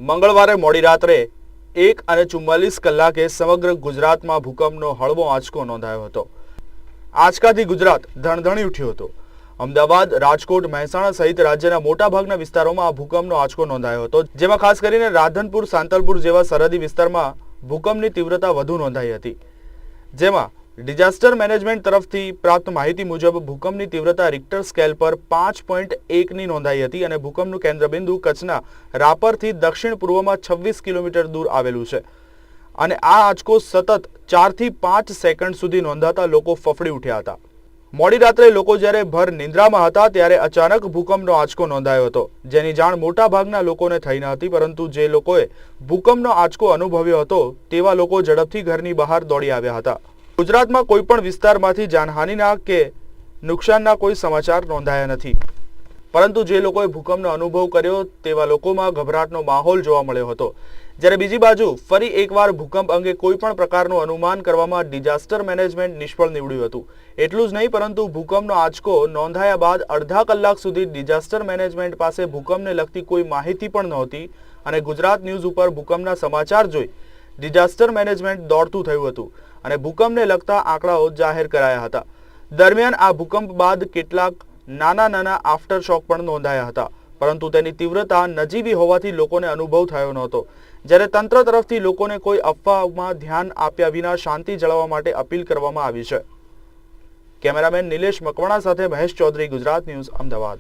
મંગળવારે મોડી રાત્રે 1:44 કલાકે સમગ્ર ગુજરાતમાં ભૂકંપનો હળવો આંચકો નોંધાયો હતો। આંચકાથી ગુજરાત ધણધણી ઉઠ્યું હતું। અમદાવાદ, રાજકોટ, મહેસાણા સહિત રાજ્યના મોટાભાગના વિસ્તારોમાં આ ભૂકંપનો આંચકો નોંધાયો હતો, જેમાં ખાસ કરીને રાધનપુર, સાંતલપુર જેવા સરહદી વિસ્તારમાં ભૂકંપની તીવ્રતા વધુ નોંધાઈ હતી। જેમાં ડિઝાસ્ટર મેનેજમેન્ટ તરફથી પ્રાપ્ત માહિતી મુજબ ભૂકંપની તીવ્રતા રિક્ટર સ્કેલ પર 5.1ની નોંધાઈ હતી અને ભૂકંપનું કેન્દ્રબિંદુ કચ્છના રાપરથી દક્ષિણ પૂર્વમાં 26 કિલોમીટર દૂર આવેલું છે અને આ આંચકો સતત 4 થી 5 સેકન્ડ સુધી નોંધાતા લોકો ફફડી ઉઠ્યા હતા। મોડી રાત્રે લોકો જ્યારે ભર નિંદ્રામાં હતા ત્યારે અચાનક ભૂકંપનો આંચકો નોંધાયો હતો, જેની જાણ મોટા ભાગના લોકોને થઈ ન હતી, પરંતુ જે લોકોએ ભૂકંપનો આંચકો અનુભવ્યો હતો તેવા લોકો ઝડપથી ઘરની બહાર દોડી આવ્યા હતા। ગુજરાતમાં કોઈ પણ વિસ્તારમાંથી જાનહાનિના કે નુકસાનના કોઈ સમાચાર નોંધાયા નથી, પરંતુ જે લોકોએ ભૂકંપનો અનુભવ કર્યો તેવા લોકોમાં ગભરાટનો માહોલ જોવા મળ્યો હતો। જ્યારે બીજી બાજુ ફરી એકવાર ભૂકંપ અંગે કોઈ પણ પ્રકારનું અનુમાન કરવામાં ડિઝાસ્ટર મેનેજમેન્ટ નિષ્ફળ નીવડ્યું હતું। એટલું જ નહીં, પરંતુ ભૂકંપનો આંચકો નોંધાયા બાદ અડધા કલાક સુધી ડિઝાસ્ટર મેનેજમેન્ટ પાસે ભૂકંપને લગતી કોઈ માહિતી પણ નહોતી અને ગુજરાત ન્યૂઝ ઉપર ભૂકંપના સમાચાર જોઈ ડિઝાસ્ટર મેનેજમેન્ટ દોડતું થયું હતું અને ભૂકંપને લગતા આંકડાઓ જાહેર કરાયા હતા। દરમિયાન આ ભૂકંપ બાદ કેટલાક નાના આફ્ટર શોક પણ નોંધાયા હતા, પરંતુ તેની તીવ્રતા નજીવી હોવાથી લોકોને અનુભવ થયો નહોતો। જ્યારે તંત્ર તરફથી લોકોને કોઈ અફવાઓમાં ધ્યાન આપ્યા વિના શાંતિ જાળવવા માટે અપીલ કરવામાં આવી છે। કેમેરામેન નિલેશ મકવાણા સાથે મહેશ ચૌધરી, ગુજરાત ન્યૂઝ, અમદાવાદ।